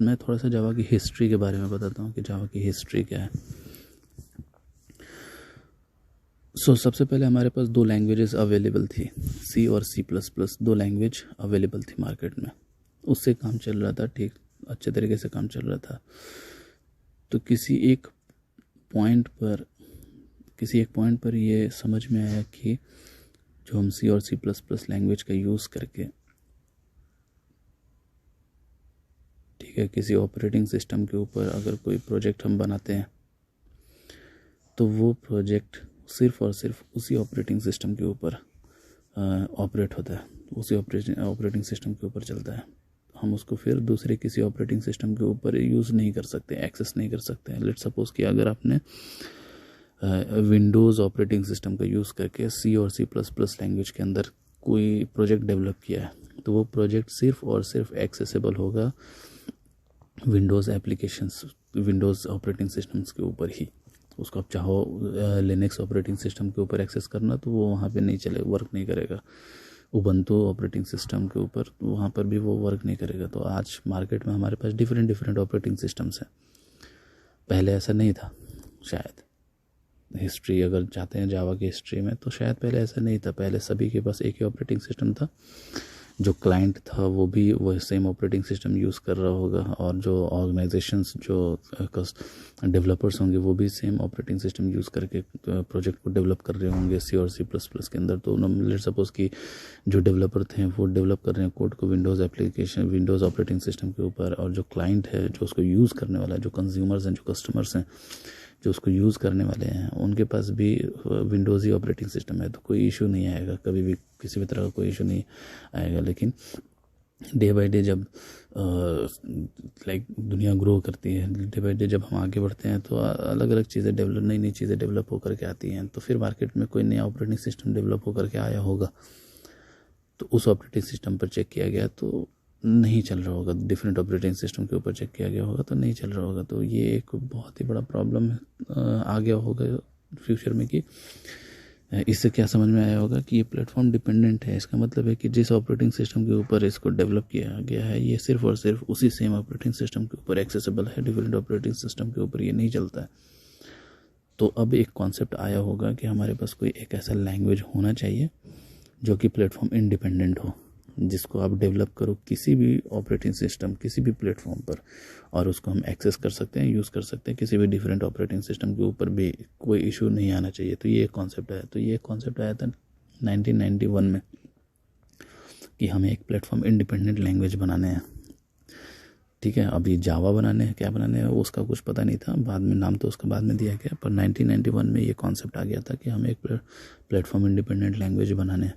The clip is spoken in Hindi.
मैं थोड़ा सा जावा की हिस्ट्री के बारे में बताता हूँ कि जावा की हिस्ट्री क्या है। सबसे पहले हमारे पास 2 लैंग्वेजेस अवेलेबल थी, सी और C++, 2 लैंग्वेज अवेलेबल थी मार्केट में। उससे काम चल रहा था, ठीक अच्छे तरीके से काम चल रहा था। तो किसी एक पॉइंट पर ये समझ में आया कि जो हम सी और C++ लैंग्वेज का यूज़ करके, ठीक है, किसी ऑपरेटिंग सिस्टम के ऊपर अगर कोई प्रोजेक्ट हम बनाते हैं तो वो प्रोजेक्ट सिर्फ और सिर्फ उसी ऑपरेटिंग सिस्टम के ऊपर ऑपरेट होता है, उसी ऑपरेटिंग सिस्टम के ऊपर चलता है। हम उसको फिर दूसरे किसी ऑपरेटिंग सिस्टम के ऊपर यूज़ नहीं कर सकते, एक्सेस नहीं कर सकते हैं। लेट्स सपोज कि अगर आपने विंडोज़ ऑपरेटिंग सिस्टम का यूज़ करके सी और C++ लैंग्वेज के अंदर कोई प्रोजेक्ट डेवलप किया है, तो वो प्रोजेक्ट सिर्फ और सिर्फ एक्सेसिबल होगा Windows applications, Windows operating systems के ऊपर ही। उसको आप चाहो लिनक्स ऑपरेटिंग सिस्टम के ऊपर एक्सेस करना तो वो वहाँ पे नहीं चले, वर्क नहीं करेगा। उबंटू ऑपरेटिंग सिस्टम के ऊपर वहाँ पर भी वो वर्क नहीं करेगा। तो आज मार्केट में हमारे पास डिफरेंट ऑपरेटिंग सिस्टम्स हैं। पहले ऐसा नहीं था, शायद हिस्ट्री अगर चाहते हैं जावा की हिस्ट्री में, तो शायद पहले ऐसा नहीं था। पहले सभी के पास एक ही ऑपरेटिंग सिस्टम था। जो क्लाइंट था वो भी वही सेम ऑपरेटिंग सिस्टम यूज़ कर रहा होगा, और जो ऑर्गेनाइजेशंस, जो डेवलपर्स होंगे वो भी सेम ऑपरेटिंग सिस्टम यूज़ करके प्रोजेक्ट को डेवलप कर रहे होंगे सी और C++ के अंदर। तो लेट्स सपोज कि जो डेवलपर थे वो डेवलप कर रहे हैं कोड को Windows application, Windows operating system के ऊपर, और जो क्लाइंट है, जो उसको यूज़ करने वाला है, जो कंज्यूमर्स हैं, जो कस्टमर्स हैं, जो उसको यूज़ करने वाले हैं, उनके पास भी विंडोज़ ही ऑपरेटिंग सिस्टम है। तो कोई इशू नहीं आएगा, कभी भी किसी भी तरह का कोई इशू नहीं आएगा। लेकिन डे बाय डे जब दुनिया ग्रो करती है, डे बाय डे जब हम आगे बढ़ते हैं, तो अलग अलग चीज़ें नई चीज़ें डेवलप होकर के आती हैं। तो फिर मार्केट में कोई नया ऑपरेटिंग सिस्टम डेवलप होकर के आया होगा, तो उस ऑपरेटिंग सिस्टम पर चेक किया गया तो नहीं चल रहा होगा, डिफरेंट ऑपरेटिंग सिस्टम के ऊपर चेक किया गया होगा तो नहीं चल रहा होगा। तो ये एक बहुत ही बड़ा प्रॉब्लम आ गया होगा फ्यूचर में कि इससे क्या समझ में आया होगा कि ये प्लेटफॉर्म डिपेंडेंट है। इसका मतलब है कि जिस ऑपरेटिंग सिस्टम के ऊपर इसको डेवलप किया गया है, ये सिर्फ और सिर्फ उसी सेम ऑपरेटिंग सिस्टम के ऊपर एक्सेसिबल है, डिफरेंट ऑपरेटिंग सिस्टम के ऊपर ये नहीं चलता है। तो अब एक कॉन्सेप्ट आया होगा कि हमारे पास कोई एक ऐसा लैंग्वेज होना चाहिए जो कि प्लेटफॉर्म इंडिपेंडेंट हो, जिसको आप डेवलप करो किसी भी ऑपरेटिंग सिस्टम, किसी भी प्लेटफॉर्म पर, और उसको हम एक्सेस कर सकते हैं, यूज़ कर सकते हैं किसी भी डिफरेंट ऑपरेटिंग सिस्टम के ऊपर भी, कोई इशू नहीं आना चाहिए। तो ये एक कॉन्सेप्ट है। तो ये कॉन्सेप्ट आया था 1991 में कि हमें एक प्लेटफॉर्म इंडिपेंडेंट लैंग्वेज बनाने हैं। ठीक है, अभी जावा बनाने हैं, क्या बनाने हैं उसका कुछ पता नहीं था, बाद में नाम तो उसका बाद में दिया गया, पर 1991 में ये कॉन्सेप्ट आ गया था कि हमें एक प्लेटफॉर्म इंडिपेंडेंट लैंग्वेज बनाने हैं।